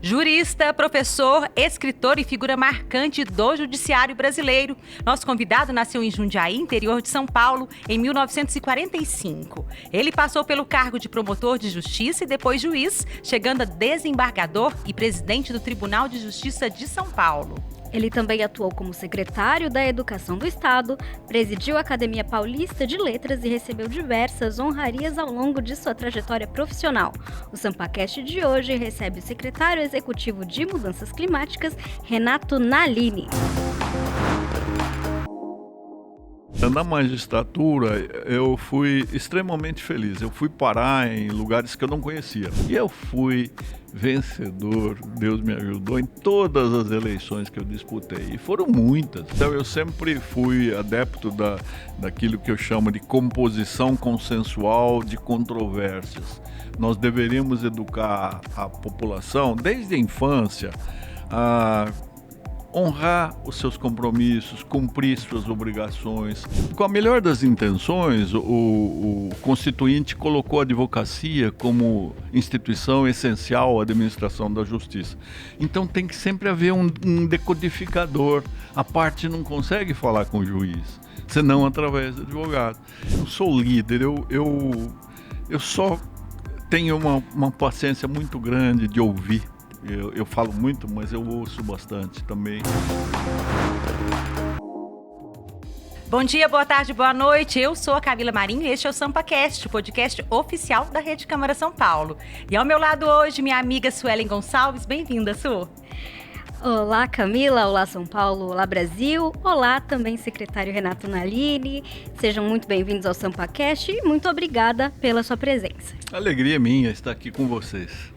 Jurista, professor, escritor e figura marcante do judiciário brasileiro. Nosso convidado nasceu em Jundiaí, interior de São Paulo, em 1945. Ele passou pelo cargo de promotor de justiça e depois juiz, chegando a desembargador e presidente do Tribunal de Justiça de São Paulo. Ele também atuou como secretário da Educação do Estado, presidiu a Academia Paulista de Letras e recebeu diversas honrarias ao longo de sua trajetória profissional. O SampaCast de hoje recebe o secretário executivo de Mudanças Climáticas, Renato Nalini. Na magistratura, eu fui extremamente feliz. Eu fui parar em lugares que eu não conhecia. E eu fui vencedor, Deus me ajudou, em todas as eleições que eu disputei. E foram muitas. Então eu sempre fui adepto daquilo que eu chamo de composição consensual de controvérsias. Nós deveríamos educar a população desde a infância a honrar os seus compromissos, cumprir suas obrigações. Com a melhor das intenções, o Constituinte colocou a advocacia como instituição essencial à administração da justiça. Então tem que sempre haver um decodificador. A parte não consegue falar com o juiz, senão através do advogado. Eu sou líder, eu só tenho uma paciência muito grande de ouvir. Eu falo muito, mas eu ouço bastante também. Bom dia, boa tarde, boa noite. Eu sou a Camila Marinho e este é o SampaCast, o podcast oficial da Rede Câmara São Paulo. E ao meu lado hoje, minha amiga Suelen Gonçalves. Bem-vinda, Su. Olá, Camila. Olá, São Paulo. Olá, Brasil. Olá, também secretário Renato Nalini. Sejam muito bem-vindos ao SampaCast e muito obrigada pela sua presença. Alegria minha estar aqui com vocês.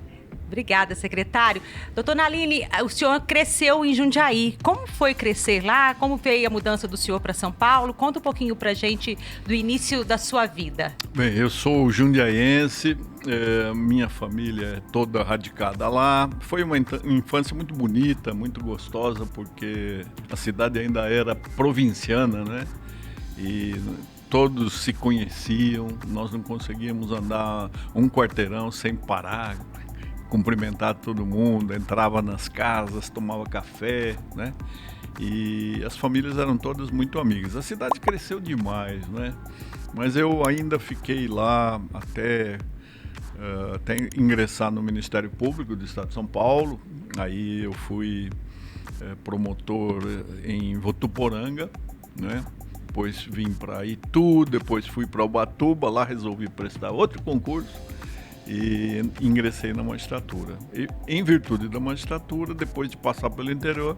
Obrigada, secretário. Doutor Nalini, o senhor cresceu em Jundiaí. Como foi crescer lá? Como veio a mudança do senhor para São Paulo? Conta um pouquinho para a gente do início da sua vida. Bem, eu sou jundiaense, minha família é toda radicada lá. Foi uma infância muito bonita, muito gostosa, porque a cidade ainda era provinciana, né? E todos se conheciam, nós não conseguíamos andar um quarteirão sem parar, cumprimentar todo mundo, entrava nas casas, tomava café, né? E as famílias eram todas muito amigas. A cidade cresceu demais, né? Mas eu ainda fiquei lá até ingressar no Ministério Público do Estado de São Paulo. Aí eu fui promotor em Votuporanga, né? Depois vim para Itu, depois fui para Ubatuba, lá resolvi prestar outro concurso e ingressei na magistratura. E, em virtude da magistratura, depois de passar pelo interior,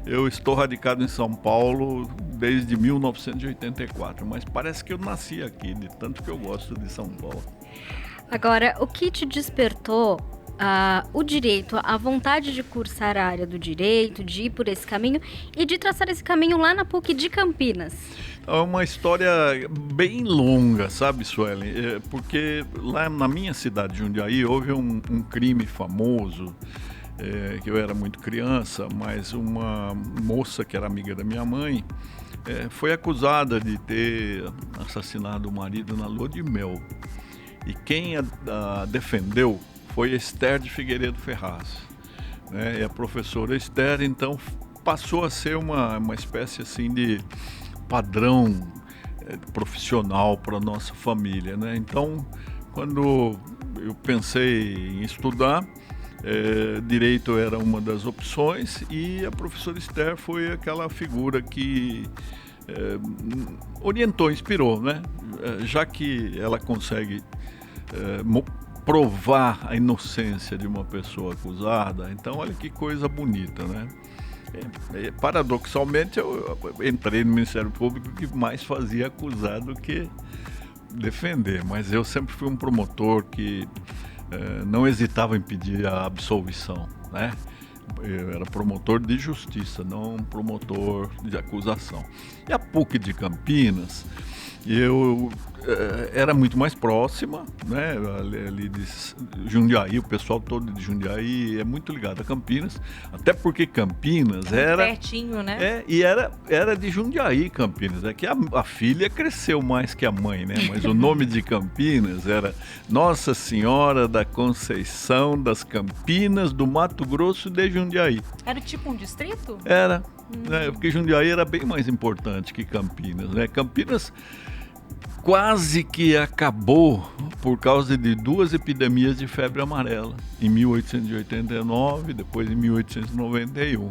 eu estou radicado em São Paulo desde 1984, mas parece que eu nasci aqui, de tanto que eu gosto de São Paulo. Agora, o que te despertou o direito, a vontade de cursar a área do direito, de ir por esse caminho e de traçar esse caminho lá na PUC de Campinas? É uma história bem longa, sabe, Suelen? Porque lá na minha cidade, Jundiaí, houve um crime famoso, que eu era muito criança, mas uma moça que era amiga da minha mãe foi acusada de ter assassinado o marido na lua de mel. E quem a defendeu foi Esther de Figueiredo Ferraz, né? E a professora Esther, então, passou a ser uma espécie assim de padrão profissional para a nossa família, né? Então, quando eu pensei em estudar, direito era uma das opções e a professora Esther foi aquela figura que orientou, inspirou, né? Já que ela consegue provar a inocência de uma pessoa acusada, então olha que coisa bonita, né? Paradoxalmente, eu entrei no Ministério Público que mais fazia acusar do que defender, mas eu sempre fui um promotor que não hesitava em pedir a absolvição, né? Eu era promotor de justiça, não promotor de acusação. E a PUC de Campinas, eu era muito mais próxima, né? Ali de Jundiaí, o pessoal todo de Jundiaí é muito ligado a Campinas, até porque Campinas era pertinho, né? e era de Jundiaí, Campinas. É que a filha cresceu mais que a mãe, né? Mas o nome de Campinas era Nossa Senhora da Conceição das Campinas do Mato Grosso de Jundiaí. Era tipo um distrito? Era, né? Porque Jundiaí era bem mais importante que Campinas, né? Campinas quase que acabou por causa de 2 epidemias de febre amarela, em 1889, depois em 1891.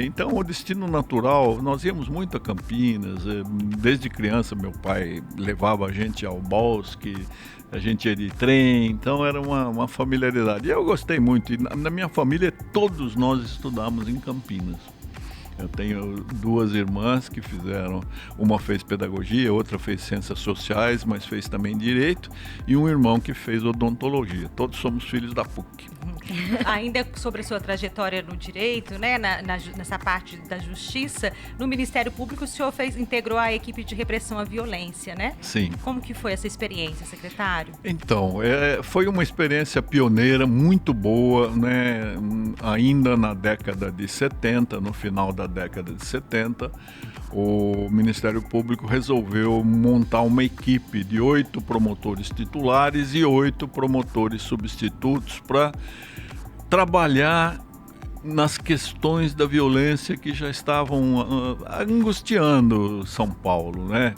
Então, o destino natural, nós íamos muito a Campinas, desde criança meu pai levava a gente ao bosque, a gente ia de trem, então era uma familiaridade. E eu gostei muito, e na minha família todos nós estudamos em Campinas. Eu tenho 2 irmãs que fizeram, uma fez pedagogia, outra fez ciências sociais, mas fez também direito, e um irmão que fez odontologia. Todos somos filhos da PUC. Ainda sobre a sua trajetória no direito, né, nessa parte da justiça, no Ministério Público o senhor integrou a equipe de repressão à violência, né? Sim. Como que foi essa experiência, secretário? Então, foi uma experiência pioneira, muito boa, né? Ainda na década de 70, no final da década de 70, o Ministério Público resolveu montar uma equipe de 8 promotores titulares e 8 promotores substitutos para trabalhar nas questões da violência que já estavam angustiando São Paulo, né?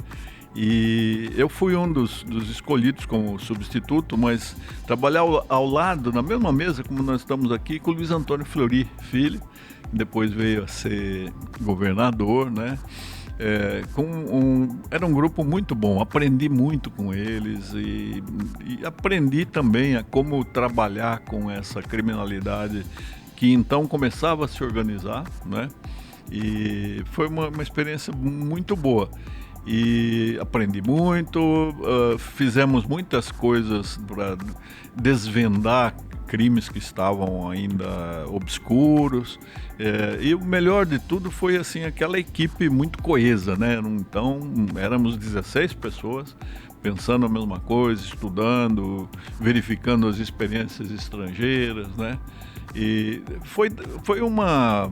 E eu fui um dos escolhidos como substituto, mas trabalhar ao lado, na mesma mesa como nós estamos aqui, com o Luiz Antônio Fleury Filho, que depois veio a ser governador, né? Era um grupo muito bom, aprendi muito com eles e aprendi também a como trabalhar com essa criminalidade que então começava a se organizar, né? E foi uma experiência muito boa. E aprendi muito, fizemos muitas coisas para desvendar crimes que estavam ainda obscuros, e o melhor de tudo foi assim aquela equipe muito coesa, né? Então éramos 16 pessoas pensando a mesma coisa, estudando, verificando as experiências estrangeiras, né? E foi uma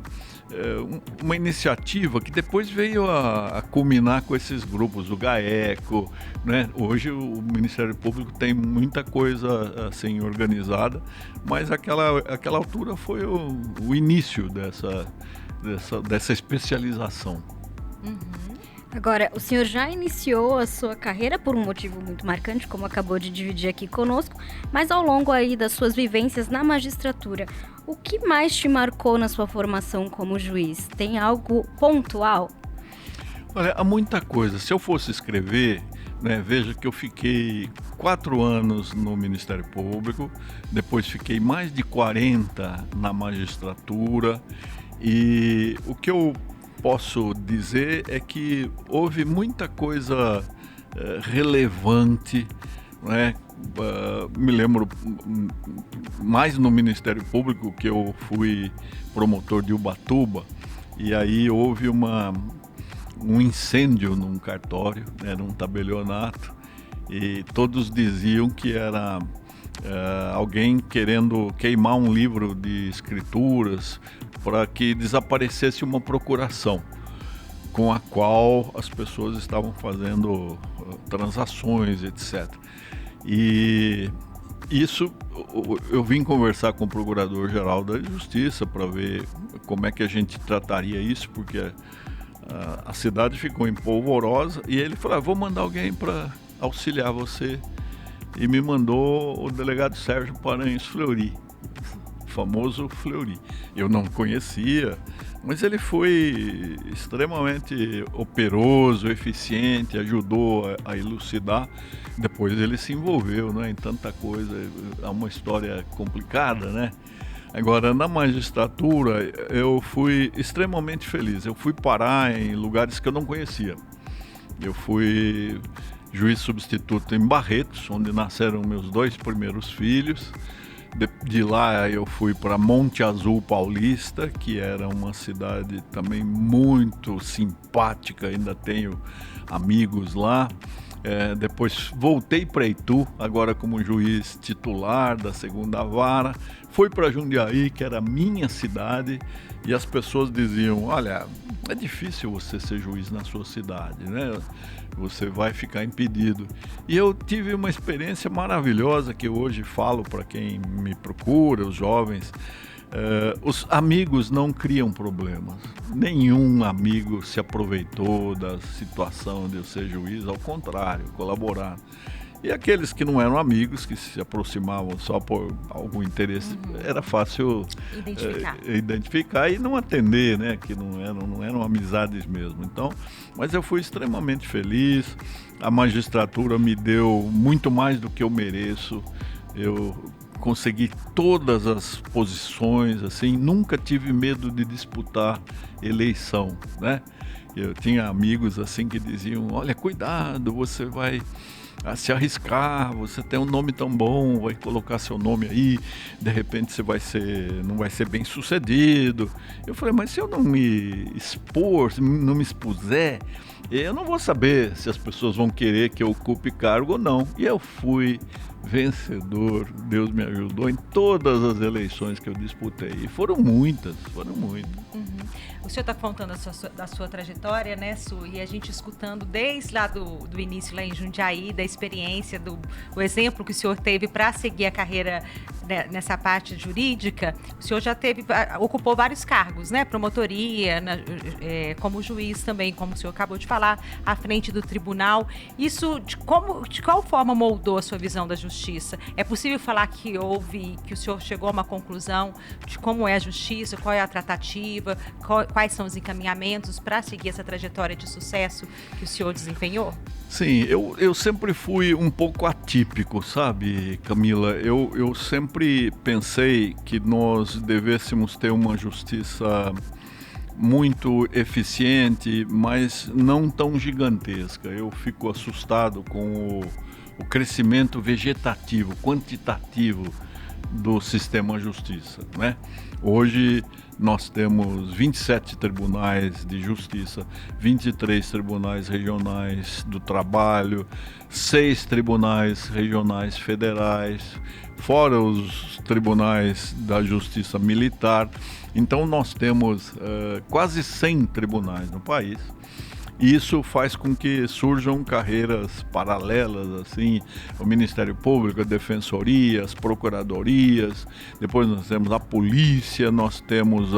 iniciativa que depois veio a culminar com esses grupos, o GAECO, né? Hoje o Ministério Público tem muita coisa assim organizada, mas aquela altura foi o início dessa especialização. Agora, o senhor já iniciou a sua carreira por um motivo muito marcante, como acabou de dividir aqui conosco, mas ao longo aí das suas vivências na magistratura, o que mais te marcou na sua formação como juiz? Tem algo pontual? Olha, há muita coisa. Se eu fosse escrever, né, veja que eu fiquei 4 anos no Ministério Público, depois fiquei mais de 40 na magistratura, e o que eu posso dizer é que houve muita coisa relevante, né? Me lembro mais no Ministério Público, que eu fui promotor de Ubatuba, e aí houve um incêndio num cartório, era um tabelionato, e todos diziam que era alguém querendo queimar um livro de escrituras para que desaparecesse uma procuração com a qual as pessoas estavam fazendo transações, etc. E isso eu vim conversar com o Procurador-Geral da Justiça para ver como é que a gente trataria isso, porque a cidade ficou empolvorosa, e ele falou: vou mandar alguém para auxiliar você. E me mandou o delegado Sérgio Paranhos Fleury, o famoso Fleury. Eu não conhecia, mas ele foi extremamente operoso, eficiente, ajudou a elucidar. Depois ele se envolveu, né, em tanta coisa, é uma história complicada, né? Agora, na magistratura, eu fui extremamente feliz. Eu fui parar em lugares que eu não conhecia. Eu fui juiz substituto em Barretos, onde nasceram meus 2 primeiros filhos. De lá eu fui para Monte Azul Paulista, que era uma cidade também muito simpática, ainda tenho amigos lá. Depois voltei para Itu, agora como juiz titular da 2ª Vara. Fui para Jundiaí, que era a minha cidade, e as pessoas diziam, olha, é difícil você ser juiz na sua cidade, né? Você vai ficar impedido. E eu tive uma experiência maravilhosa que hoje falo para quem me procura, os jovens. Os amigos não criam problemas. Nenhum amigo se aproveitou da situação de eu ser juiz, ao contrário, colaboraram. E aqueles que não eram amigos, que se aproximavam só por algum interesse, era fácil identificar e não atender, né? Que não eram amizades mesmo. Então, mas eu fui extremamente feliz, a magistratura me deu muito mais do que eu mereço, eu consegui todas as posições, assim, nunca tive medo de disputar eleição, né? Eu tinha amigos assim que diziam, olha, cuidado, você vai se arriscar, você tem um nome tão bom, vai colocar seu nome aí, de repente você não vai ser bem sucedido. Eu falei, mas se eu não me expor, se não me expuser, eu não vou saber se as pessoas vão querer que eu ocupe cargo ou não. E eu fui vencedor, Deus me ajudou em todas as eleições que eu disputei. E foram muitas. O senhor está contando da sua trajetória, né, Su? E a gente escutando desde lá do início lá em Jundiaí, da experiência, o exemplo que o senhor teve para seguir a carreira, né, nessa parte jurídica. O senhor já ocupou vários cargos, né? Promotoria, como juiz também, como o senhor acabou de falar, à frente do tribunal. Isso, de qual forma moldou a sua visão da justiça? É possível falar que o senhor chegou a uma conclusão de como é a justiça, qual é a tratativa, quais são os encaminhamentos para seguir essa trajetória de sucesso que o senhor desempenhou? Sim, eu sempre fui um pouco atípico, sabe, Camila? Eu sempre pensei que nós devêssemos ter uma justiça muito eficiente, mas não tão gigantesca. Eu fico assustado com o crescimento vegetativo, quantitativo do sistema justiça, né? Hoje nós temos 27 tribunais de justiça, 23 tribunais regionais do trabalho, 6 tribunais regionais federais, fora os tribunais da justiça militar. Então nós temos quase 100 tribunais no país. E isso faz com que surjam carreiras paralelas, assim, o Ministério Público, a Defensoria, as Procuradorias, depois nós temos a Polícia, nós temos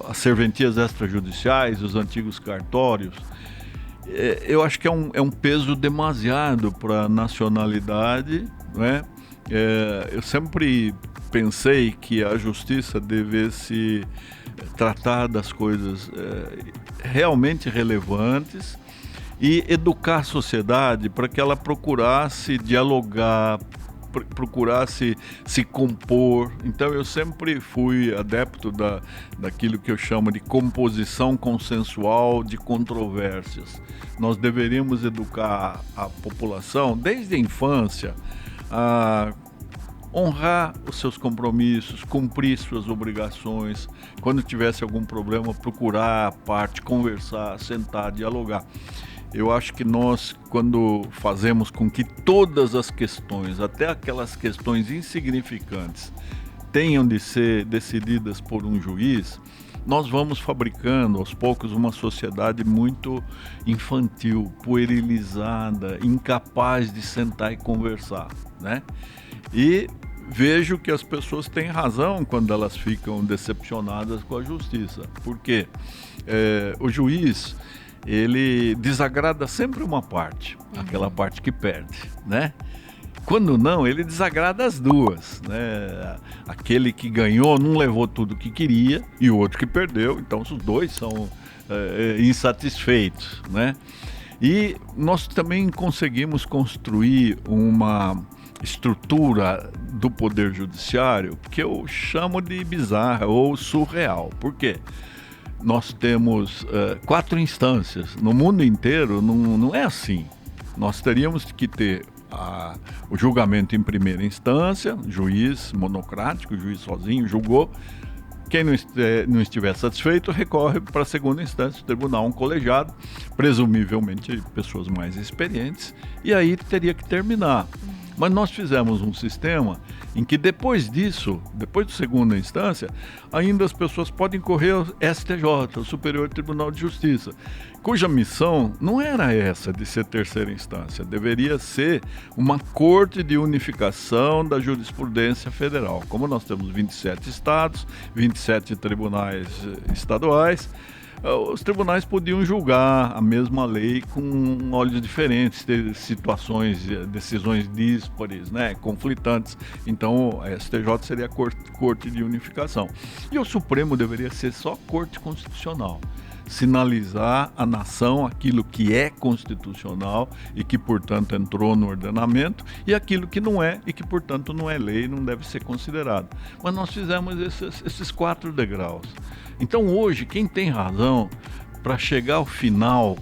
as serventias extrajudiciais, os antigos cartórios. Eu acho que é um peso demasiado para a nacionalidade, né? Eu sempre pensei que a justiça devesse tratar das coisas realmente relevantes e educar a sociedade para que ela procurasse dialogar, procurasse se compor. Então eu sempre fui adepto daquilo que eu chamo de composição consensual de controvérsias. Nós deveríamos educar a população desde a infância a honrar os seus compromissos, cumprir suas obrigações. Quando tivesse algum problema, procurar a parte, conversar, sentar, dialogar. Eu acho que nós, quando fazemos com que todas as questões, até aquelas questões insignificantes, tenham de ser decididas por um juiz, nós vamos fabricando aos poucos uma sociedade muito infantil, puerilizada, incapaz de sentar e conversar, né? E vejo que as pessoas têm razão quando elas ficam decepcionadas com a justiça. Por quê? O juiz, ele desagrada sempre uma parte, aquela parte que perde, né? Quando não, ele desagrada as duas, né? Aquele que ganhou não levou tudo o que queria e o outro que perdeu, então os dois são insatisfeitos, né? E nós também conseguimos construir uma estrutura do Poder Judiciário que eu chamo de bizarra ou surreal. Por quê? Nós temos 4 instâncias. No mundo inteiro não é assim. Nós teríamos que ter o julgamento em primeira instância, juiz monocrático, juiz sozinho julgou. quem não estiver satisfeito recorre para a segunda instância do tribunal, um colegiado, presumivelmente pessoas mais experientes, e aí teria que terminar. Mas nós fizemos um sistema em que depois disso, depois da segunda instância, ainda as pessoas podem correr ao STJ, o Superior Tribunal de Justiça, cuja missão não era essa de ser terceira instância, deveria ser uma corte de unificação da jurisprudência federal. Como nós temos 27 estados, 27 tribunais estaduais, os tribunais podiam julgar a mesma lei com olhos diferentes, ter situações, decisões díspares, né, conflitantes. Então, a STJ seria a corte de unificação. E o Supremo deveria ser só corte constitucional. Sinalizar à nação aquilo que é constitucional e que, portanto, entrou no ordenamento, e aquilo que não é e que, portanto, não é lei, não deve ser considerado. Mas nós fizemos esses 4 degraus. Então, hoje, quem tem razão para chegar ao final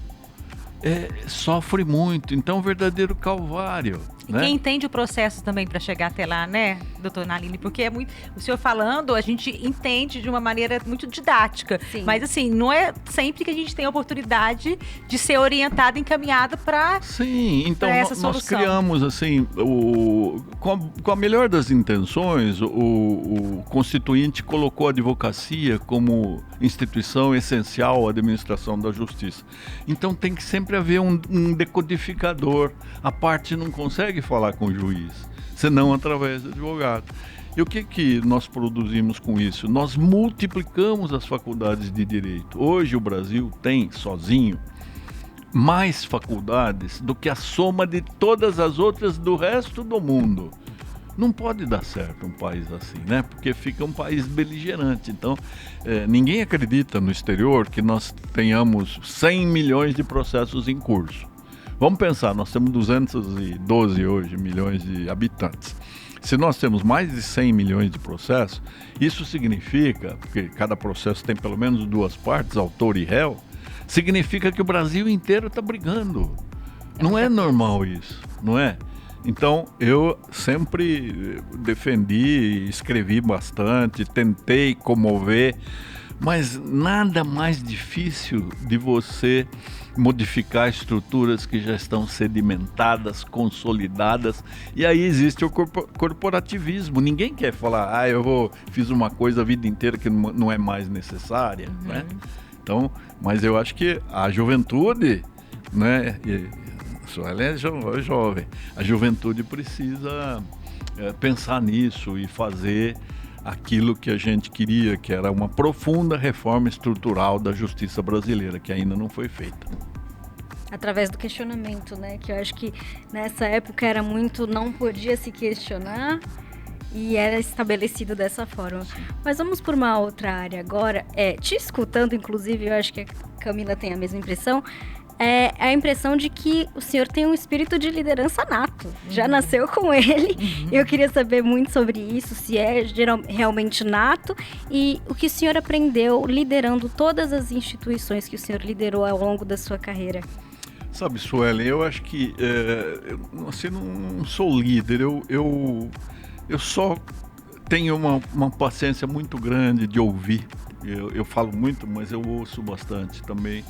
sofre muito. Então, é um verdadeiro calvário. E quem entende o processo também para chegar até lá, né, doutor Naline? Porque o senhor falando, a gente entende de uma maneira muito didática. Sim. Mas, assim, não é sempre que a gente tem a oportunidade de ser orientado, encaminhado para essa solução. Sim, então nós criamos, assim, com a melhor das intenções, o Constituinte colocou a advocacia como instituição essencial à administração da justiça. Então tem que sempre haver um decodificador. A parte não consegue falar com o juiz, senão através do advogado. E o que nós produzimos com isso? Nós multiplicamos as faculdades de direito. Hoje o Brasil tem, sozinho, mais faculdades do que a soma de todas as outras do resto do mundo. Não pode dar certo um país assim, né? Porque fica um país beligerante. Então, ninguém acredita no exterior que nós tenhamos 100 milhões de processos em curso. Vamos pensar, nós temos 212 hoje milhões de habitantes. Se nós temos mais de 100 milhões de processos, isso significa, porque cada processo tem pelo menos 2 partes, autor e réu, significa que o Brasil inteiro está brigando. Não é normal isso, não é? Então, eu sempre defendi, escrevi bastante, tentei comover, mas nada mais difícil de você modificar estruturas que já estão sedimentadas, consolidadas, e aí existe o corporativismo. Ninguém quer falar, fiz uma coisa a vida inteira que não é mais necessária, né? Então, mas eu acho que a juventude, né, ela é jovem, a juventude precisa pensar nisso e fazer aquilo que a gente queria, que era uma profunda reforma estrutural da justiça brasileira, que ainda não foi feita. Através do questionamento, né? Que eu acho que nessa época era muito, não podia se questionar e era estabelecido dessa forma. Mas vamos por uma outra área agora. Te escutando, inclusive, eu acho que a Camila tem a mesma impressão, é a impressão de que o senhor tem um espírito de liderança nato. Já nasceu com ele. Eu queria saber muito sobre isso, se é realmente nato e o que o senhor aprendeu liderando todas as instituições que o senhor liderou ao longo da sua carreira. Sabe, Suelen, eu acho que eu não sou líder, eu só tenho uma paciência muito grande de ouvir. Eu falo muito, mas eu ouço bastante também.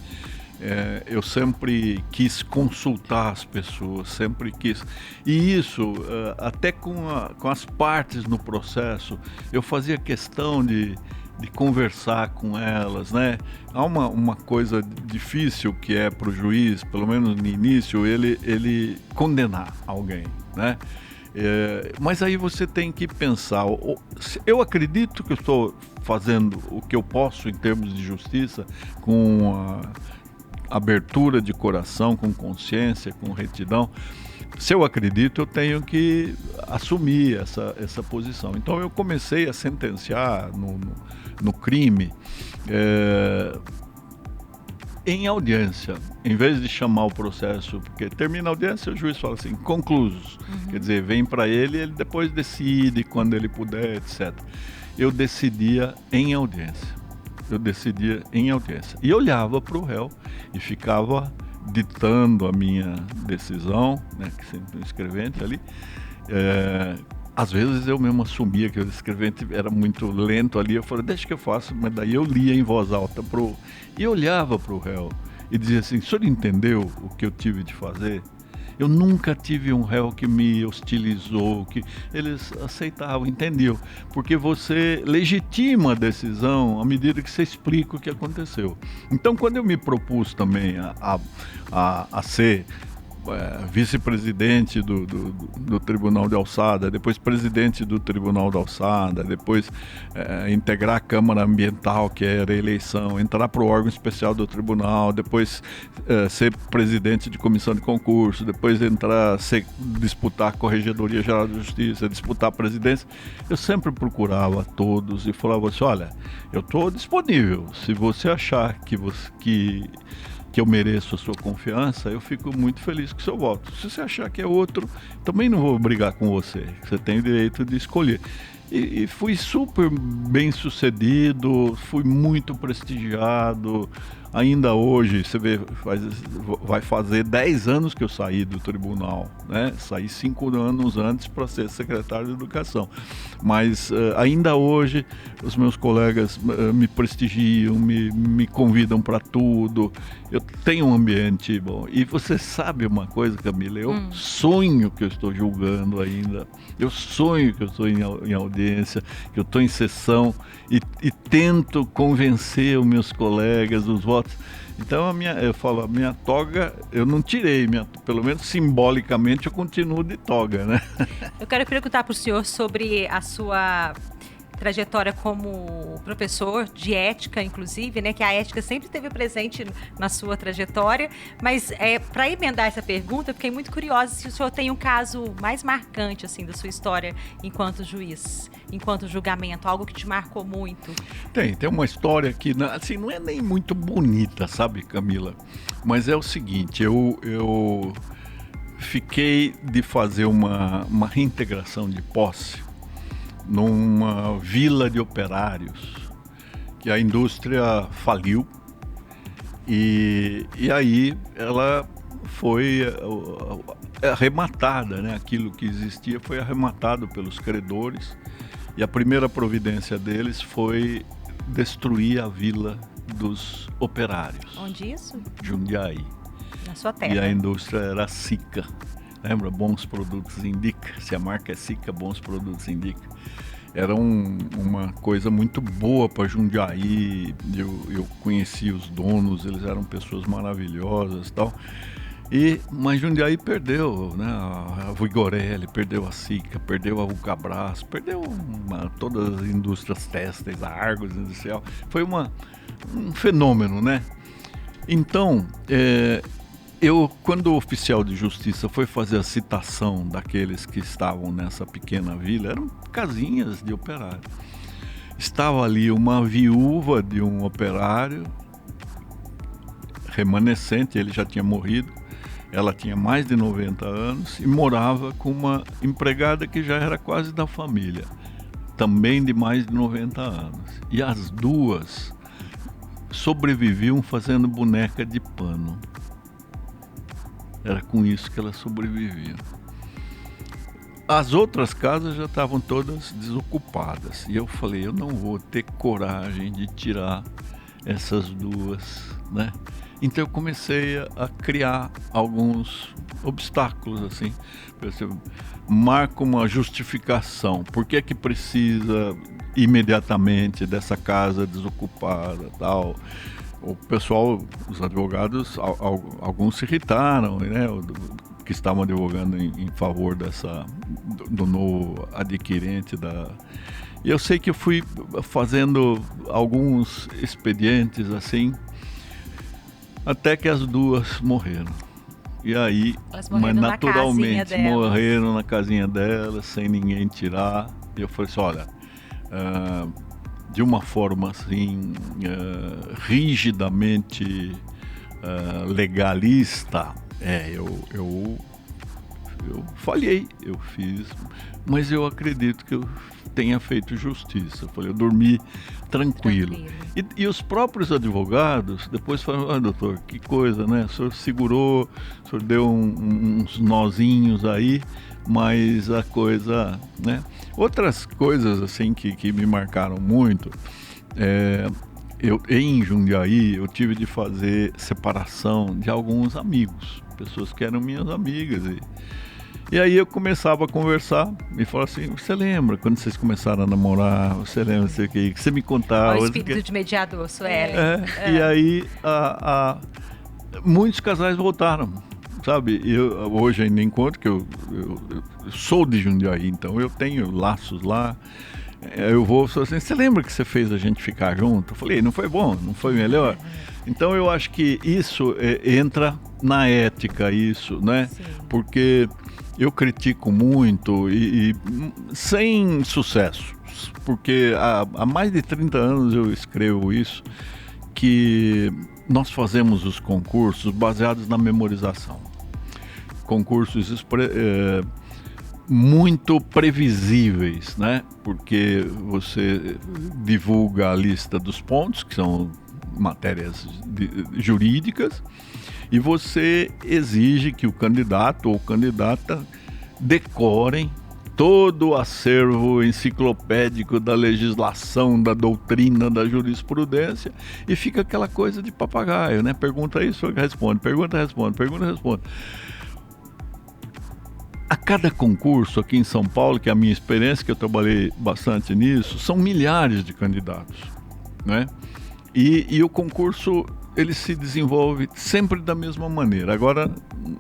Eu sempre quis consultar as pessoas, sempre quis. E isso, até com as partes no processo, eu fazia questão de conversar com elas, né? Há uma coisa difícil que é para o juiz, pelo menos no início, ele condenar alguém, né? Mas aí você tem que pensar, eu acredito que eu estou fazendo o que eu posso em termos de justiça, com abertura de coração, com consciência, com retidão. Se eu acredito, eu tenho que assumir essa posição. Então eu comecei a sentenciar no crime em audiência, em vez de chamar o processo, porque termina a audiência, o juiz fala assim, conclusos. Quer dizer, vem para ele depois decide quando ele puder, etc. Eu decidia em audiência. E olhava para o réu e ficava ditando a minha decisão, né, que sempre um escrevente ali, Às vezes eu mesmo assumia que o escrevente era muito lento ali, eu falei, deixa que eu faço, mas daí eu lia em voz alta e olhava para o réu e dizia assim, o senhor entendeu o que eu tive de fazer? Eu nunca tive um réu que me hostilizou, que eles aceitavam, entendiam, porque você legitima a decisão à medida que você explica o que aconteceu. Então, quando eu me propus também a ser vice-presidente do Tribunal de Alçada, depois presidente do Tribunal de Alçada, depois integrar a Câmara Ambiental, que era a eleição, entrar para o órgão especial do Tribunal, depois ser presidente de comissão de concurso, depois disputar a Corregedoria Geral de Justiça, disputar a presidência. Eu sempre procurava todos e falava assim, olha, eu estou disponível, se você achar que eu mereço a sua confiança, eu fico muito feliz com o seu voto. Se você achar que é outro, também não vou brigar com você. Você tem o direito de escolher. E fui super bem sucedido, fui muito prestigiado. Ainda hoje, você vê, vai fazer 10 anos que eu saí do tribunal, né? Saí 5 anos antes para ser secretário de Educação. Mas ainda hoje, os meus colegas me prestigiam, me convidam para tudo. Eu tenho um ambiente bom. E você sabe uma coisa, Camila? Eu sonho que eu estou julgando ainda. Eu sonho que eu estou em audiência, que eu estou em sessão e tento convencer os meus colegas dos votos. Então a minha toga eu não tirei, pelo menos simbolicamente eu continuo de toga, né? Eu quero perguntar para o senhor sobre a sua trajetória como professor de ética, inclusive, né, que a ética sempre esteve presente na sua trajetória, mas para emendar essa pergunta, eu fiquei muito curiosa se o senhor tem um caso mais marcante assim da sua história enquanto juiz, enquanto julgamento, algo que te marcou muito. Tem uma história que assim, não é nem muito bonita, sabe, Camila? Mas é o seguinte, eu fiquei de fazer uma reintegração de posse numa vila de operários, que a indústria faliu, e aí ela foi arrematada, né? Aquilo que existia foi arrematado pelos credores, e a primeira providência deles foi destruir a vila dos operários. Onde isso? Jundiaí. Na sua terra. E a indústria era Sica. Lembra? Bons Produtos Indica. Se a marca é Sica, Bons Produtos Indica. Era uma coisa muito boa para Jundiaí. Eu conheci os donos, eles eram pessoas maravilhosas e tal. Mas Jundiaí perdeu, né? A Vigorelli, perdeu a Sica, perdeu a Vulcabras, perdeu todas as indústrias têxteis, a Argos Industrial. Foi um fenômeno, né? Então, quando o oficial de justiça foi fazer a citação daqueles que estavam nessa pequena vila, eram casinhas de operário. Estava ali uma viúva de um operário remanescente, ele já tinha morrido, ela tinha mais de 90 anos e morava com uma empregada que já era quase da família, também de mais de 90 anos. E as duas sobreviviam fazendo boneca de pano. Era com isso que elas sobreviviam. As outras casas já estavam todas desocupadas. E eu falei, eu não vou ter coragem de tirar essas duas, né? Então eu comecei a criar alguns obstáculos, assim. Marco uma justificação. Por que que precisa imediatamente dessa casa desocupada, tal? O pessoal, os advogados, alguns se irritaram, né? Que estavam advogando em favor do novo adquirente E eu sei que eu fui fazendo alguns expedientes assim, até que as duas morreram. E aí, mas naturalmente, morreram na casinha delas, sem ninguém tirar. E eu falei assim, olha, de uma forma assim, rigidamente legalista, eu falhei, eu fiz, mas eu acredito que eu tenha feito justiça. Eu dormi tranquilo. E os próprios advogados depois falaram, doutor, que coisa, né? O senhor segurou, o senhor deu uns nozinhos aí, mas a coisa, né? Outras coisas assim que me marcaram muito, em Jundiaí eu tive de fazer separação de alguns amigos, pessoas que eram minhas amigas, e aí eu começava a conversar e falava assim, você lembra quando vocês começaram a namorar, você lembra, sei que você me contava. O espírito de mediador, Sueli. E aí muitos casais voltaram, sabe? Eu hoje ainda encontro que eu sou de Jundiaí, então eu tenho laços lá. Eu vou falar assim, você lembra que você fez a gente ficar junto? Eu falei, não foi bom? Não foi melhor? Então eu acho que isso entra na ética, isso, né? Sim. Porque eu critico muito e sem sucesso, porque há mais de 30 anos eu escrevo isso, que nós fazemos os concursos baseados na memorização. Concursos muito previsíveis, né? Porque você divulga a lista dos pontos, que são matérias jurídicas, e você exige que o candidato ou candidata decorem todo o acervo enciclopédico da legislação, da doutrina, da jurisprudência, e fica aquela coisa de papagaio, né? Pergunta isso, responde, pergunta, responde, pergunta, responde. A cada concurso aqui em São Paulo, que é a minha experiência, que eu trabalhei bastante nisso, são milhares de candidatos, né? E o concurso, ele se desenvolve sempre da mesma maneira. Agora,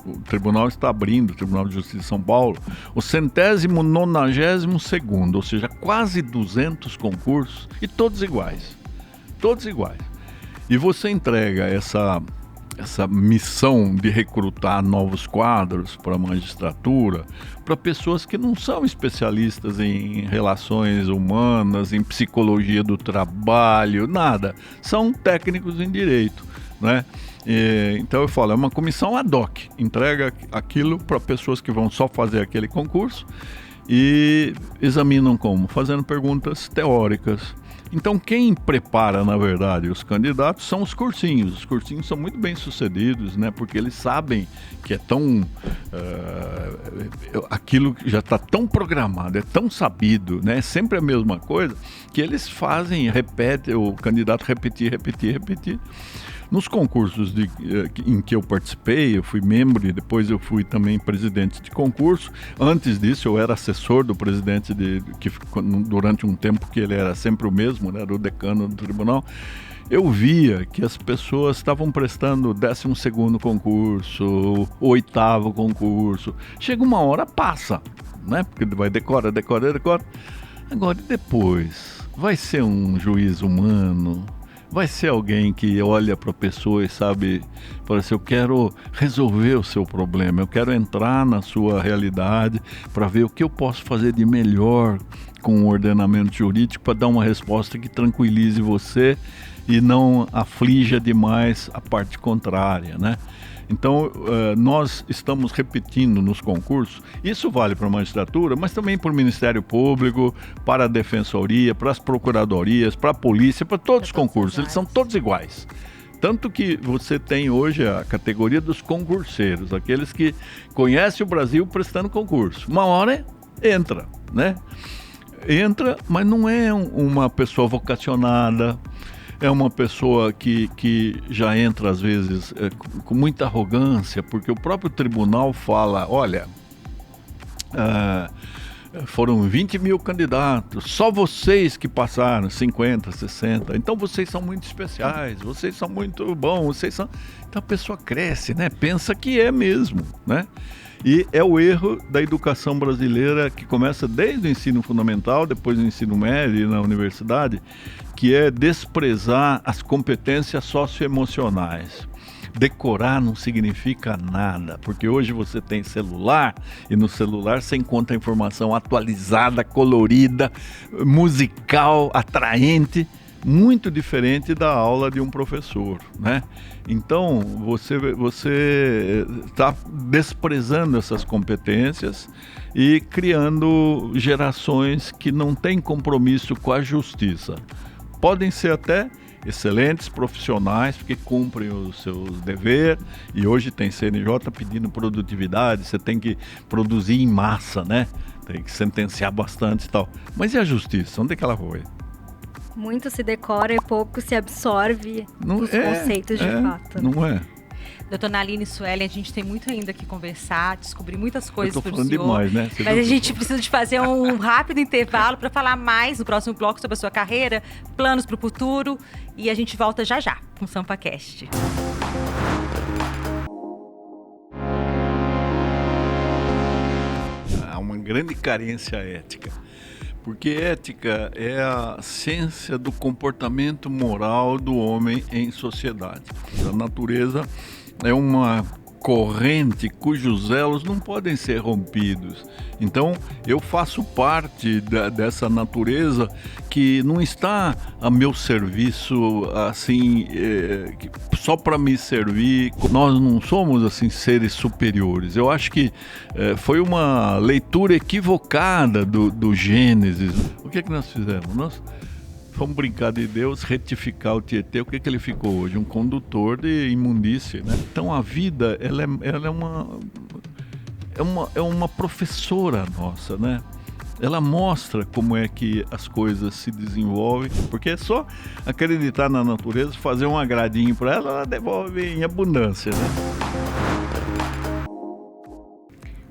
o tribunal está abrindo, o Tribunal de Justiça de São Paulo, o 192º, ou seja, quase 200 concursos, e todos iguais. Todos iguais. E você entrega essa missão de recrutar novos quadros para a magistratura, para pessoas que não são especialistas em relações humanas, em psicologia do trabalho, nada. São técnicos em direito, né? Então eu falo, é uma comissão ad hoc, entrega aquilo para pessoas que vão só fazer aquele concurso e examinam como? Fazendo perguntas teóricas. Então quem prepara, na verdade, os candidatos são os cursinhos. Os cursinhos são muito bem sucedidos, né? Porque eles sabem que é tão... aquilo já está tão programado, é tão sabido, né? É sempre a mesma coisa, que eles fazem, repetem, o candidato repetir. Nos concursos em que eu participei, eu fui membro e depois eu fui também presidente de concurso. Antes disso, eu era assessor do presidente, durante um tempo que ele era sempre o mesmo, né, era o decano do tribunal. Eu via que as pessoas estavam prestando o 12º concurso, o 8º concurso. Chega uma hora, passa, né? Porque vai decora. Agora, e depois? Vai ser um juiz humano? Vai ser alguém que olha para a pessoa e sabe, fala assim, eu quero resolver o seu problema, eu quero entrar na sua realidade para ver o que eu posso fazer de melhor com o ordenamento jurídico para dar uma resposta que tranquilize você e não aflija demais a parte contrária, né? Então, nós estamos repetindo nos concursos, isso vale para a magistratura, mas também para o Ministério Público, para a Defensoria, para as Procuradorias, para a Polícia, para todos os concursos, eles são todos iguais. Tanto que você tem hoje a categoria dos concurseiros, aqueles que conhecem o Brasil prestando concurso. Uma hora entra, né? Entra, mas não é uma pessoa vocacionada, é uma pessoa que já entra, às vezes, com muita arrogância, porque o próprio tribunal fala, olha, foram 20 mil candidatos, só vocês que passaram, 50, 60, então vocês são muito especiais, vocês são muito bons, Então a pessoa cresce, né? Pensa que é mesmo, né? E é o erro da educação brasileira que começa desde o ensino fundamental, depois do ensino médio e na universidade, que é desprezar as competências socioemocionais. Decorar não significa nada, porque hoje você tem celular e no celular você encontra informação atualizada, colorida, musical, atraente, muito diferente da aula de um professor, né? Então, você está desprezando essas competências e criando gerações que não têm compromisso com a justiça. Podem ser até excelentes profissionais porque cumprem os seus deveres, e hoje tem CNJ pedindo produtividade, você tem que produzir em massa, né? Tem que sentenciar bastante e tal. Mas e a justiça? Onde é que ela foi? Muito se decora e pouco se absorve os conceitos de fato. Não é? Doutor Naline Suelen, a gente tem muito ainda que conversar, descobrir muitas coisas sobre o senhor. Demais, né? Mas a gente precisa de fazer um rápido intervalo para falar mais no próximo bloco sobre a sua carreira, planos para o futuro, e a gente volta já já com o SampaCast. Há uma grande carência ética. Porque ética é a ciência do comportamento moral do homem em sociedade. A natureza é uma corrente cujos elos não podem ser rompidos. Então, eu faço parte dessa natureza que não está a meu serviço, assim, só para me servir. Nós não somos, assim, seres superiores. Eu acho que foi uma leitura equivocada do Gênesis. O que é que nós fizemos? Nós fomos brincar de Deus, retificar o Tietê. O que é que ele ficou hoje? Um condutor de imundície, né? Então, a vida, ela é uma professora nossa, né? Ela mostra como é que as coisas se desenvolvem, porque é só acreditar na natureza, fazer um agradinho para ela, ela devolve em abundância, né?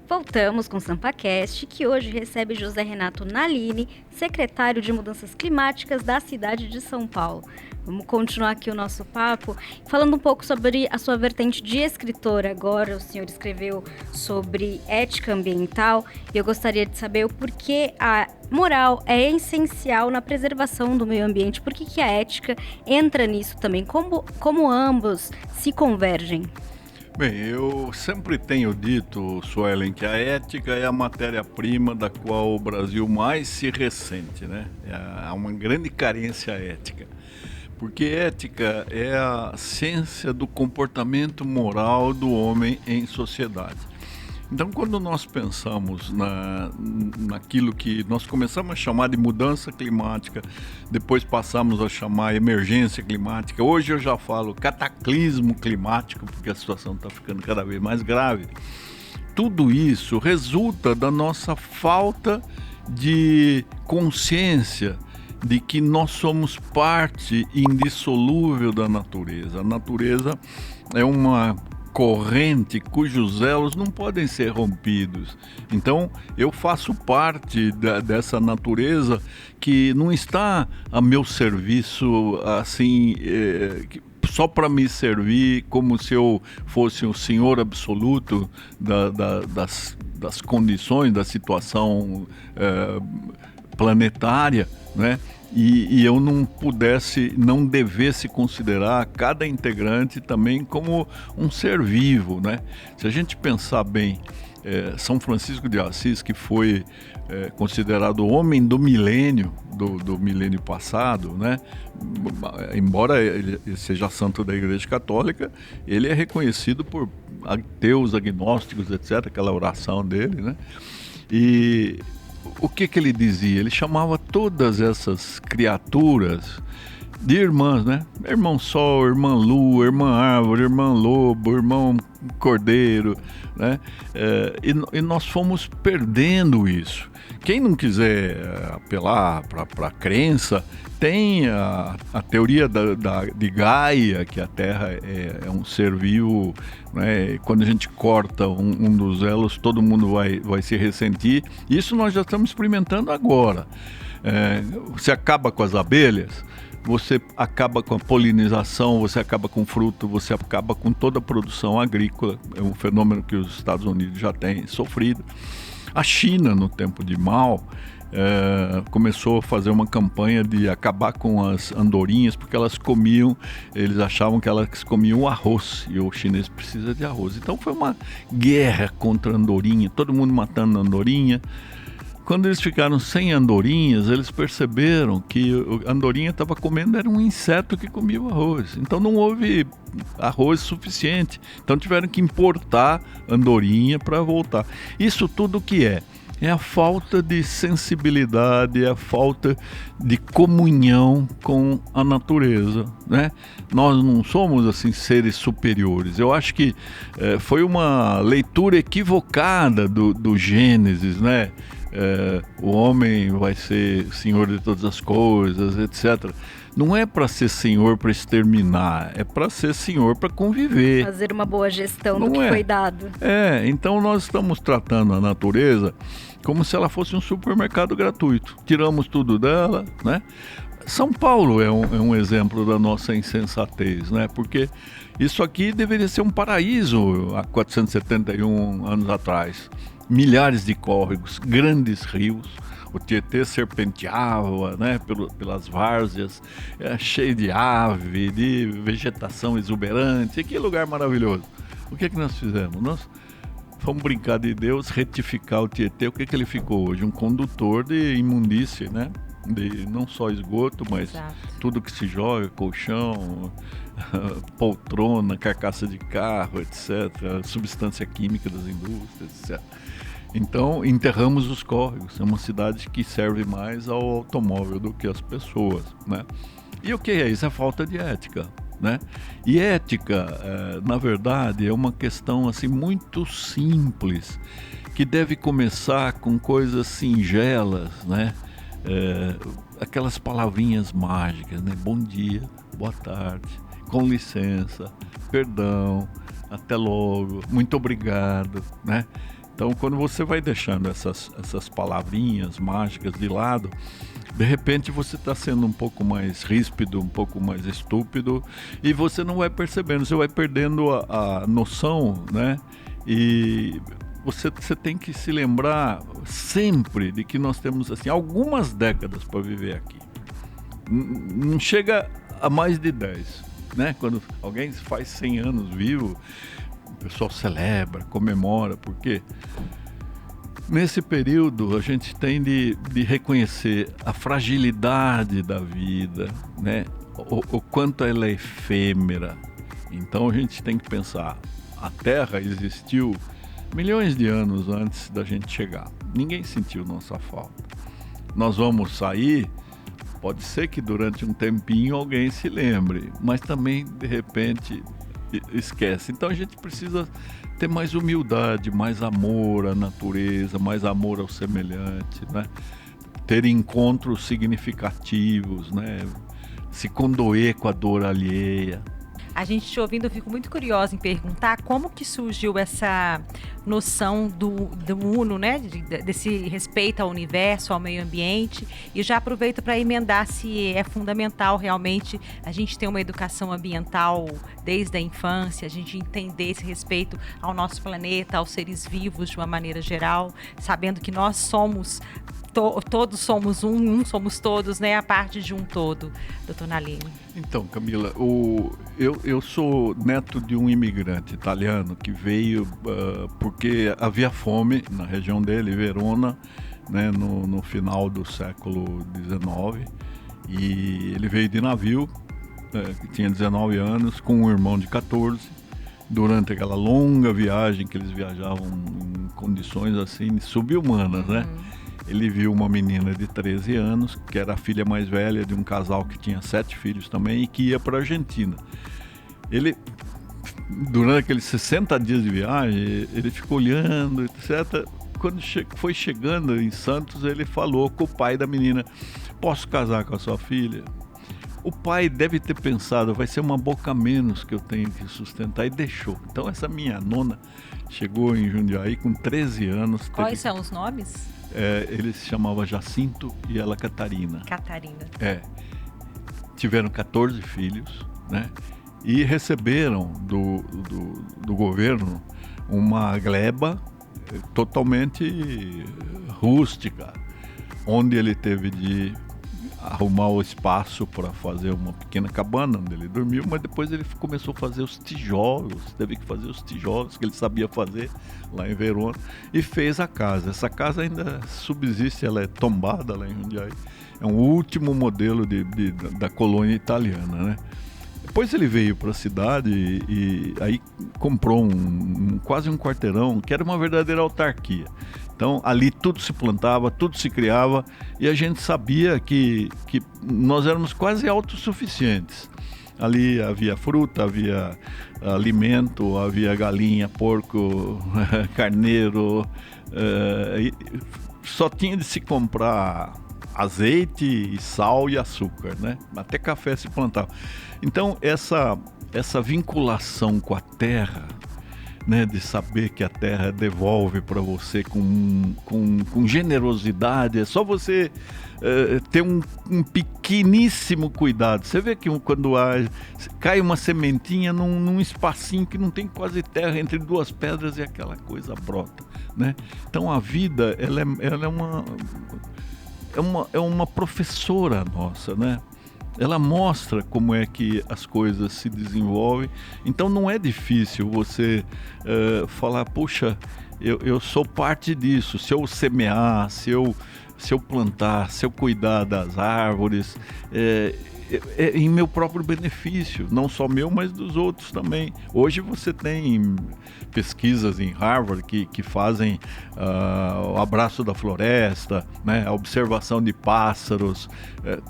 Voltamos com o SampaCast, que hoje recebe José Renato Naline, secretário de Mudanças Climáticas da cidade de São Paulo. Vamos continuar aqui o nosso papo, falando um pouco sobre a sua vertente de escritor. Agora o senhor escreveu sobre ética ambiental e eu gostaria de saber o porquê a moral é essencial na preservação do meio ambiente. Por que a ética entra nisso também? Como ambos se convergem? Bem, eu sempre tenho dito, Suelen, que a ética é a matéria-prima da qual o Brasil mais se ressente, né? Há uma grande carência ética, porque ética é a ciência do comportamento moral do homem em sociedade. Então, quando nós pensamos naquilo que nós começamos a chamar de mudança climática, depois passamos a chamar emergência climática, hoje eu já falo cataclismo climático, porque a situação está ficando cada vez mais grave. Tudo isso resulta da nossa falta de consciência de que nós somos parte indissolúvel da natureza. A natureza é uma corrente cujos elos não podem ser rompidos. Então, eu faço parte dessa natureza que não está a meu serviço, assim, só para me servir, como se eu fosse o senhor absoluto das condições, da situação planetária, né? E eu não devesse considerar cada integrante também como um ser vivo, né? Se a gente pensar bem, São Francisco de Assis, que foi considerado o homem do milênio, do milênio passado, né? Embora ele seja santo da Igreja Católica, ele é reconhecido por ateus, agnósticos, etc., aquela oração dele, né? E o que ele dizia? Ele chamava todas essas criaturas de irmãs, né? Irmão Sol, Irmã Lua, Irmã Árvore, Irmã Lobo, Irmão Cordeiro, né? E nós fomos perdendo isso. Quem não quiser apelar para a crença, tem a teoria de Gaia, que a Terra é um ser vivo, né? Quando a gente corta um dos elos, todo mundo vai se ressentir. Isso nós já estamos experimentando agora. Você acaba com as abelhas, você acaba com a polinização, você acaba com o fruto, você acaba com toda a produção agrícola. É um fenômeno que os Estados Unidos já têm sofrido. A China, no tempo de Mao, começou a fazer uma campanha de acabar com as andorinhas, porque eles achavam que elas comiam arroz, e o chinês precisa de arroz. Então foi uma guerra contra a andorinha, todo mundo matando a andorinha. Quando eles ficaram sem andorinhas, eles perceberam que a andorinha estava comendo, era um inseto que comia o arroz. Então não houve arroz suficiente. Então tiveram que importar andorinha para voltar. Isso tudo o que é? é a falta de sensibilidade, é a falta de comunhão com a natureza, né? Nós não somos assim seres superiores. Eu acho que foi uma leitura equivocada do Gênesis, né? O homem vai ser senhor de todas as coisas, etc. Não é para ser senhor para exterminar, é para ser senhor para conviver. Fazer uma boa gestão do que foi dado. Então nós estamos tratando a natureza como se ela fosse um supermercado gratuito. Tiramos tudo dela, né? São Paulo é um exemplo da nossa insensatez, né? Porque isso aqui deveria ser um paraíso há 471 anos atrás. Milhares de córregos, grandes rios. O Tietê serpenteava, né, pelas várzeas, cheio de ave, de vegetação exuberante. Que lugar maravilhoso. O que nós fizemos? Nós fomos brincar de Deus, retificar o Tietê. O que ele ficou hoje? Um condutor de imundície, né? De não só esgoto, mas tudo que se joga, colchão, poltrona, carcaça de carro, etc., substância química das indústrias, etc. Então, enterramos os córregos. É uma cidade que serve mais ao automóvel do que às pessoas, né? E o que é isso? É falta de ética, né? E ética, na verdade, é uma questão assim, muito simples, que deve começar com coisas singelas, né? Aquelas palavrinhas mágicas, né? Bom dia, boa tarde, com licença, perdão, até logo, muito obrigado, né? Então, quando você vai deixando essas palavrinhas mágicas de lado, de repente você está sendo um pouco mais ríspido, um pouco mais estúpido, e você não vai percebendo, você vai perdendo a noção, né? E você tem que se lembrar sempre de que nós temos assim, algumas décadas para viver aqui. Não chega a mais de 10, né? Quando alguém faz 100 anos vivo, o pessoal celebra, comemora, porque nesse período a gente tem de reconhecer a fragilidade da vida, né? O quanto ela é efêmera. Então a gente tem que pensar, a Terra existiu milhões de anos antes da gente chegar. Ninguém sentiu nossa falta. Nós vamos sair, pode ser que durante um tempinho alguém se lembre, mas também de repente esquece. Então a gente precisa ter mais humildade, mais amor à natureza, mais amor ao semelhante, né? Ter encontros significativos, né? Se condoer com a dor alheia. A gente te ouvindo, eu fico muito curiosa em perguntar como que surgiu essa noção do Uno, né? Desse respeito ao universo, ao meio ambiente. E já aproveito para emendar se é fundamental realmente a gente ter uma educação ambiental desde a infância, a gente entender esse respeito ao nosso planeta, aos seres vivos de uma maneira geral, sabendo que nós somos todos somos um somos todos, né? A parte de um todo, doutor Nalini. Então, Camila, eu sou neto de um imigrante italiano que veio porque havia fome na região dele, Verona, né, no final do século XIX, e ele veio de navio, que tinha 19 anos, com um irmão de 14, durante aquela longa viagem que eles viajavam em condições assim sub-humanas, né? Ele viu uma menina de 13 anos, que era a filha mais velha de um casal que tinha 7 filhos também e que ia para a Argentina. Ele, durante aqueles 60 dias de viagem, ele ficou olhando, etc. Quando foi chegando em Santos, ele falou com o pai da menina: posso casar com a sua filha? O pai deve ter pensado, vai ser uma boca a menos que eu tenho que sustentar, e deixou. Então essa minha nona chegou em Jundiaí com 13 anos. Quais são os nomes? Ele se chamava Jacinto e ela Catarina. Catarina. Tiveram 14 filhos, né? E receberam do governo uma gleba totalmente rústica, onde ele teve de arrumar o espaço para fazer uma pequena cabana onde ele dormiu, mas depois ele começou a fazer os tijolos, teve que fazer os tijolos que ele sabia fazer lá em Verona, e fez a casa. Essa casa ainda subsiste, ela é tombada lá em Jundiaí, é um último modelo da colônia italiana, né? Depois ele veio para a cidade e aí comprou quase um quarteirão, que era uma verdadeira autarquia. Então, ali tudo se plantava, tudo se criava, e a gente sabia que nós éramos quase autossuficientes. Ali havia fruta, havia alimento, havia galinha, porco, carneiro, só tinha de se comprar azeite, sal e açúcar, né? Até café se plantava. Então, essa vinculação com a terra, né, de saber que a terra devolve para você com generosidade, é só você ter um pequeníssimo cuidado. Você vê que quando cai uma sementinha num espacinho que não tem quase terra, entre duas pedras, e aquela coisa brota, né? Então a vida, ela é uma professora nossa, né? Ela mostra como é que as coisas se desenvolvem. Então não é difícil você falar, puxa, eu sou parte disso. Se eu semear, se eu plantar, se eu cuidar das árvores, é em meu próprio benefício, não só meu, mas dos outros também. Hoje você tem pesquisas em Harvard que fazem o abraço da floresta, né, a observação de pássaros,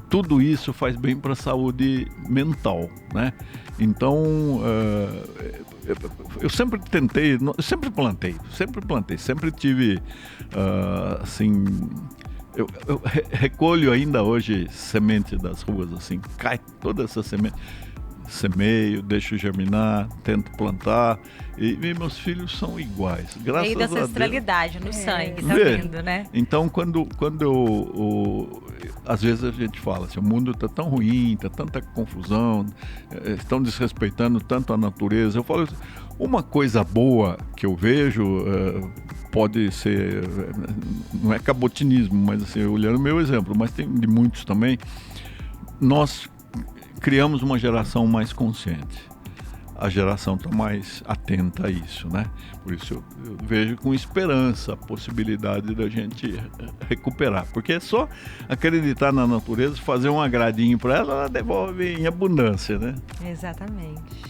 tudo isso faz bem para a saúde mental, né? Então, eu sempre tentei, eu sempre plantei, sempre tive, assim... Eu recolho ainda hoje semente das ruas, assim, cai toda essa semente, semeio, deixo germinar, tento plantar, e meus filhos são iguais, graças a Deus. Veio da ancestralidade no sangue, tá vendo, né? Então, quando às vezes a gente fala assim, o mundo está tão ruim, está tanta confusão, estão desrespeitando tanto a natureza, eu falo, uma coisa boa que eu vejo, pode ser, não é cabotinismo, mas assim, olhando o meu exemplo, mas tem de muitos também, nós criamos uma geração mais consciente. A geração está mais atenta a isso, né? Por isso eu vejo com esperança a possibilidade da gente recuperar. Porque é só acreditar na natureza, fazer um agradinho para ela devolve em abundância, né? Exatamente.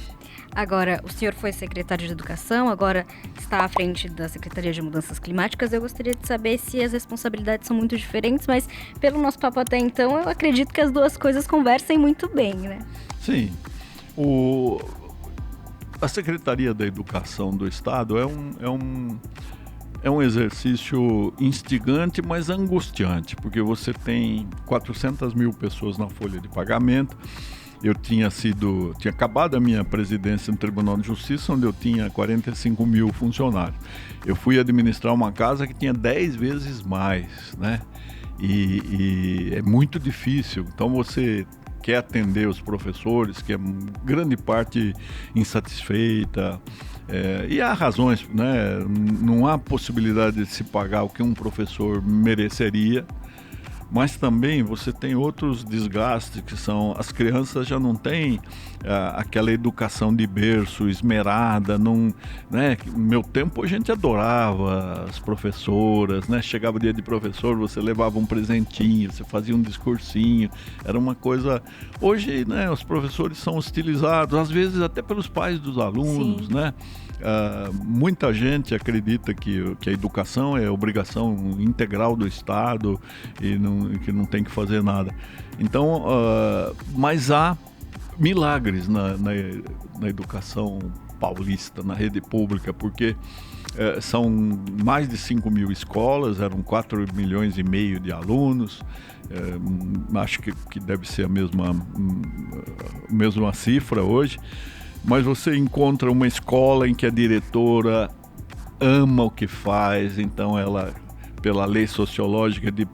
Agora, o senhor foi secretário de Educação, agora está à frente da Secretaria de Mudanças Climáticas. Eu gostaria de saber se as responsabilidades são muito diferentes, mas pelo nosso papo até então, eu acredito que as duas coisas conversem muito bem, né? Sim. A Secretaria da Educação do Estado é um exercício instigante, mas angustiante, porque você tem 400 mil pessoas na folha de pagamento. Eu tinha acabado a minha presidência no Tribunal de Justiça, onde eu tinha 45 mil funcionários. Eu fui administrar uma casa que tinha 10 vezes mais, né? E é muito difícil. Então você quer atender os professores, que é grande parte insatisfeita, e há razões, né? Não há possibilidade de se pagar o que um professor mereceria. Mas também você tem outros desgastes, que são, as crianças já não têm aquela educação de berço esmerada, né? No meu tempo a gente adorava as professoras, né? Chegava o dia de professor, você levava um presentinho, você fazia um discursinho, era uma coisa... Hoje, né, os professores são hostilizados, às vezes até pelos pais dos alunos, sim, né? Muita gente acredita que a educação é obrigação integral do Estado e que não tem que fazer nada. Então, mas há milagres na educação paulista, na rede pública, porque são mais de 5 mil escolas, eram 4,5 milhões de alunos, acho que deve ser a mesma cifra hoje. Mas você encontra uma escola em que a diretora ama o que faz, então ela, pela lei sociológica de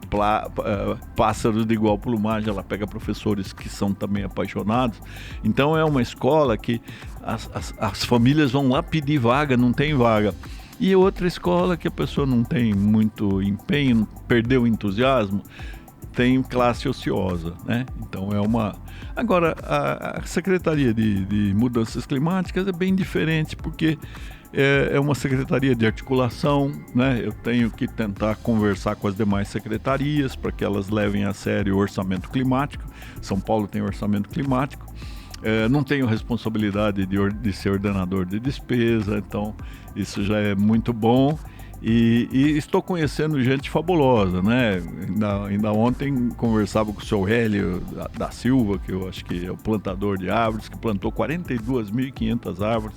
pássaros de igual plumagem, ela pega professores que são também apaixonados. Então é uma escola que as famílias vão lá pedir vaga, não tem vaga. E outra escola que a pessoa não tem muito empenho, perdeu o entusiasmo, tem classe ociosa, né? Então é uma... Agora, a Secretaria de Mudanças Climáticas é bem diferente, porque é uma secretaria de articulação, né? Eu tenho que tentar conversar com as demais secretarias para que elas levem a sério o orçamento climático. São Paulo tem orçamento climático. Não tenho responsabilidade de ser ordenador de despesa, então isso já é muito bom. E estou conhecendo gente fabulosa, né? Ainda ontem conversava com o seu Hélio da Silva, que eu acho que é o plantador de árvores, que plantou 42.500 árvores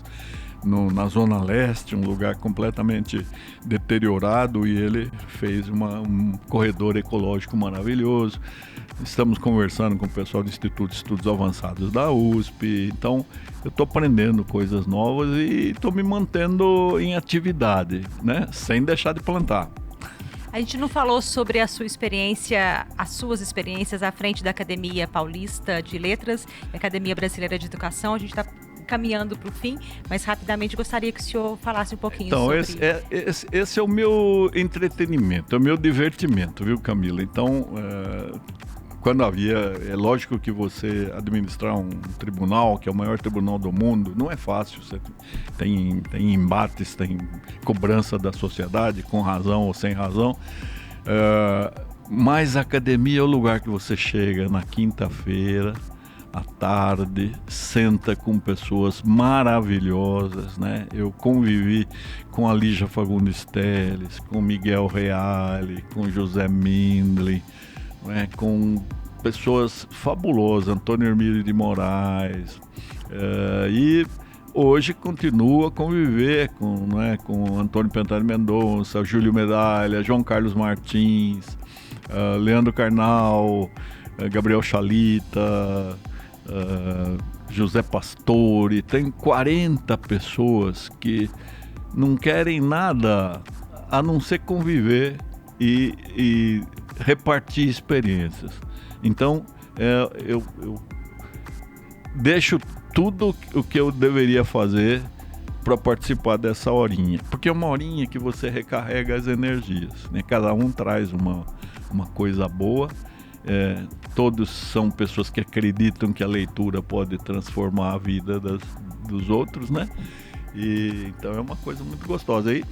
na Zona Leste, um lugar completamente deteriorado, e ele fez um corredor ecológico maravilhoso. Estamos conversando com o pessoal do Instituto de Estudos Avançados da USP, então eu estou aprendendo coisas novas e estou me mantendo em atividade, né? Sem deixar de plantar. A gente não falou sobre a sua experiência, as suas experiências à frente da Academia Paulista de Letras e Academia Brasileira de Educação. A gente está caminhando para o fim, mas rapidamente gostaria que o senhor falasse um pouquinho sobre... Esse é o meu entretenimento, é o meu divertimento, viu, Camila? Então, quando é lógico que você administrar um tribunal, que é o maior tribunal do mundo, não é fácil. Você tem embates, tem cobrança da sociedade, com razão ou sem razão. Mas a academia é o lugar que você chega na quinta-feira, à tarde, senta com pessoas maravilhosas, né? Eu convivi com a Lígia Fagundes Telles, com Miguel Reale, com José Mindley, né? Com pessoas fabulosas, Antônio Hermílio de Moraes, e hoje continua a conviver com Antônio Pentari Mendonça, Júlio Medalha, João Carlos Martins, Leandro Carnal, Gabriel Chalita, José Pastore. Tem 40 pessoas que não querem nada a não ser conviver e repartir experiências. Então, eu deixo tudo o que eu deveria fazer para participar dessa horinha, porque é uma horinha que você recarrega as energias, né? Cada um traz uma coisa boa. Todos são pessoas que acreditam que a leitura pode transformar a vida dos outros, né? Então é uma coisa muito gostosa. Aí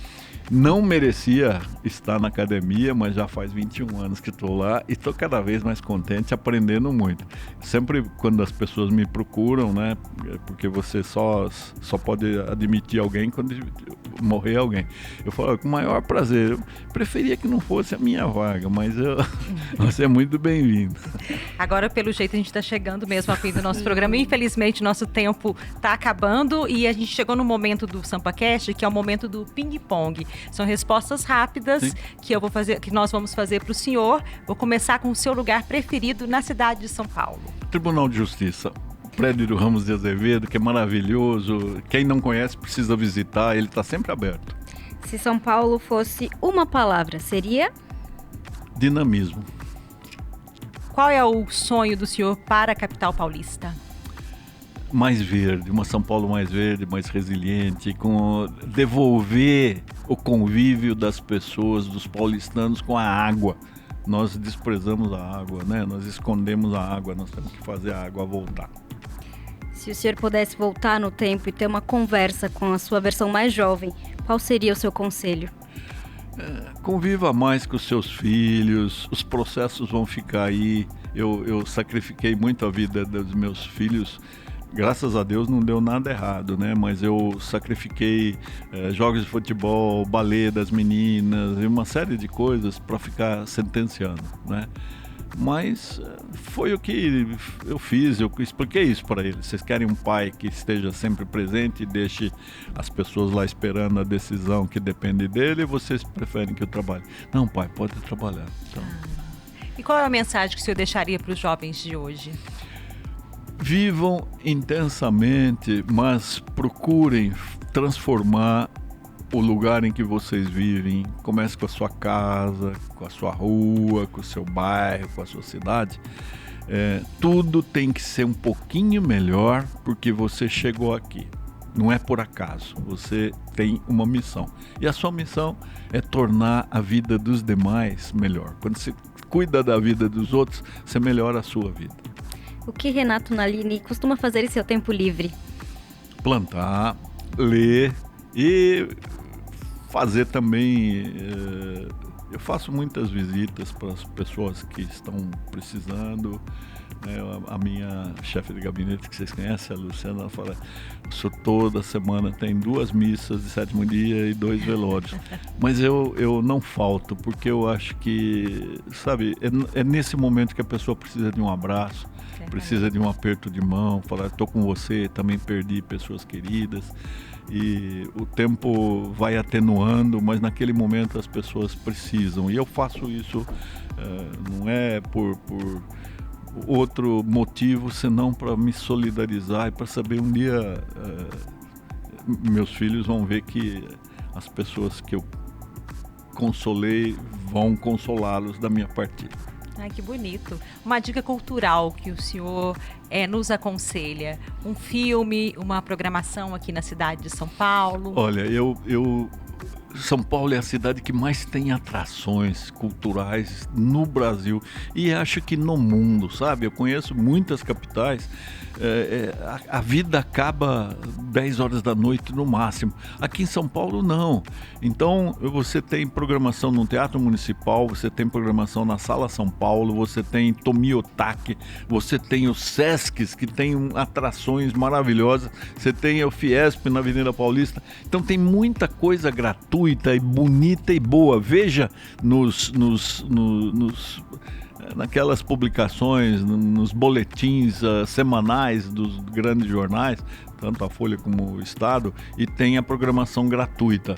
não merecia estar na academia, mas já faz 21 anos que estou lá e estou cada vez mais contente, aprendendo muito. Sempre quando as pessoas me procuram, né? Porque você só pode admitir alguém quando morrer alguém. Eu falo, com o maior prazer. Eu preferia que não fosse a minha vaga, mas você é muito bem-vindo. Agora, pelo jeito, a gente está chegando mesmo ao fim do nosso programa. Infelizmente, nosso tempo está acabando e a gente chegou no momento do SampaCast, que é o momento do ping-pong. São respostas rápidas que nós vamos fazer para o senhor. Vou começar com o seu lugar preferido na cidade de São Paulo. Tribunal de Justiça. Prédio do Ramos de Azevedo, que é maravilhoso. Quem não conhece precisa visitar, ele está sempre aberto. Se São Paulo fosse uma palavra, seria? Dinamismo. Qual é o sonho do senhor para a capital paulista? Mais verde, uma São Paulo mais verde, mais resiliente, devolver o convívio das pessoas, dos paulistanos com a água. Nós desprezamos a água, né? Nós escondemos a água, nós temos que fazer a água voltar. Se o senhor pudesse voltar no tempo e ter uma conversa com a sua versão mais jovem, qual seria o seu conselho? Conviva mais com os seus filhos, os processos vão ficar aí. Eu sacrifiquei muito a vida dos meus filhos. Graças a Deus não deu nada errado, né? Mas eu sacrifiquei jogos de futebol, balé das meninas e uma série de coisas para ficar sentenciando, né? Mas foi o que eu fiz, eu expliquei isso para eles. Vocês querem um pai que esteja sempre presente e deixe as pessoas lá esperando a decisão que depende dele, ou vocês preferem que eu trabalhe? Não, pai, pode trabalhar. Então... E qual é a mensagem que o senhor deixaria para os jovens de hoje? Vivam intensamente, mas procurem transformar o lugar em que vocês vivem. Comece com a sua casa, com a sua rua, com o seu bairro, com a sua cidade. Tudo tem que ser um pouquinho melhor porque você chegou aqui. Não é por acaso, você tem uma missão. E a sua missão é tornar a vida dos demais melhor. Quando você cuida da vida dos outros, você melhora a sua vida. O que Renato Nalini costuma fazer em seu tempo livre? Plantar, ler e fazer também... Eu faço muitas visitas para as pessoas que estão precisando. A minha chefe de gabinete, que vocês conhecem, a Luciana, ela fala: o senhor toda semana tem 2 missas de 7º dia e 2 velórios. Mas eu não falto, porque eu acho que, sabe, é nesse momento que a pessoa precisa de um abraço, precisa de um aperto de mão, falar: estou com você, também perdi pessoas queridas. E o tempo vai atenuando, mas naquele momento as pessoas precisam. E eu faço isso, não é por outro motivo, senão para me solidarizar e para saber um dia meus filhos vão ver que as pessoas que eu consolei vão consolá-los da minha partida. Ai, que bonito. Uma dica cultural que o senhor nos aconselha. Um filme, uma programação aqui na cidade de São Paulo. Olha, São Paulo é a cidade que mais tem atrações culturais no Brasil e acho que no mundo, sabe? Eu conheço muitas capitais, a vida acaba 10 horas da noite no máximo. Aqui em São Paulo não. Então você tem programação no Teatro Municipal, você tem programação na Sala São Paulo, você tem Tomiotaki, você tem os Sescs que tem atrações maravilhosas, você tem o Fiesp na Avenida Paulista. Então tem muita coisa gratuita e bonita e boa. Veja naquelas publicações, nos boletins semanais dos grandes jornais, tanto a Folha como o Estado, e tem a programação gratuita.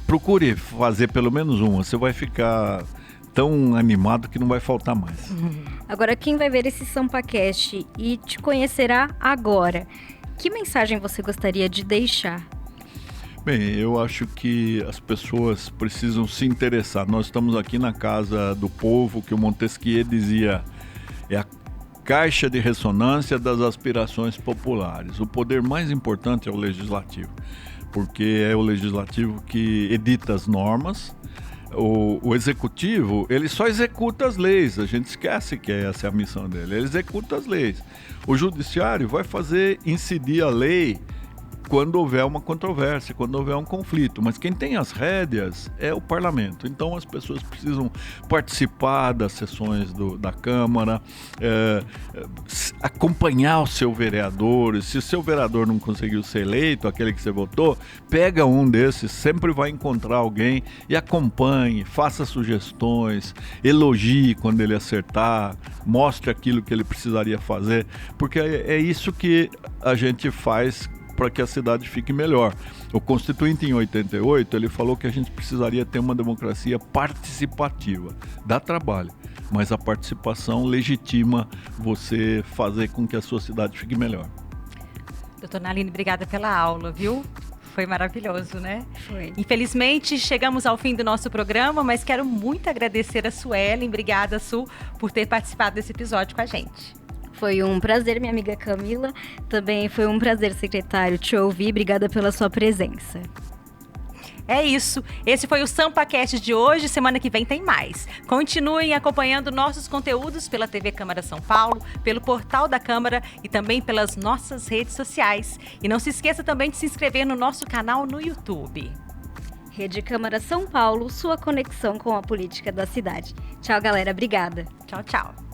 Procure fazer pelo menos uma, você vai ficar tão animado que não vai faltar mais. Agora, quem vai ver esse SampaCast e te conhecerá agora, que mensagem você gostaria de deixar? Bem, eu acho que as pessoas precisam se interessar. Nós estamos aqui na Casa do Povo, que o Montesquieu dizia, é a caixa de ressonância das aspirações populares. O poder mais importante é o legislativo, porque é o legislativo que edita as normas. O executivo, ele só executa as leis, a gente esquece que essa é a missão dele, ele executa as leis. O judiciário vai fazer incidir a lei quando houver uma controvérsia, quando houver um conflito, mas quem tem as rédeas é o parlamento. Então as pessoas precisam participar das sessões da Câmara, acompanhar o seu vereador. Se o seu vereador não conseguiu ser eleito, aquele que você votou, pega um desses, sempre vai encontrar alguém e acompanhe, faça sugestões, elogie quando ele acertar, mostre aquilo que ele precisaria fazer, porque é isso que a gente faz para que a cidade fique melhor. O Constituinte, em 88, ele falou que a gente precisaria ter uma democracia participativa. Dá trabalho, mas a participação legitima você fazer com que a sua cidade fique melhor. Doutora Naline, obrigada pela aula, viu? Foi maravilhoso, né? Foi. Infelizmente, chegamos ao fim do nosso programa, mas quero muito agradecer a Suelen. Obrigada, Su, por ter participado desse episódio com a gente. Foi um prazer, minha amiga Camila. Também foi um prazer, secretário, te ouvir. Obrigada pela sua presença. É isso. Esse foi o SampaCast de hoje. Semana que vem tem mais. Continuem acompanhando nossos conteúdos pela TV Câmara São Paulo, pelo portal da Câmara e também pelas nossas redes sociais. E não se esqueça também de se inscrever no nosso canal no YouTube. Rede Câmara São Paulo, sua conexão com a política da cidade. Tchau, galera. Obrigada. Tchau, tchau.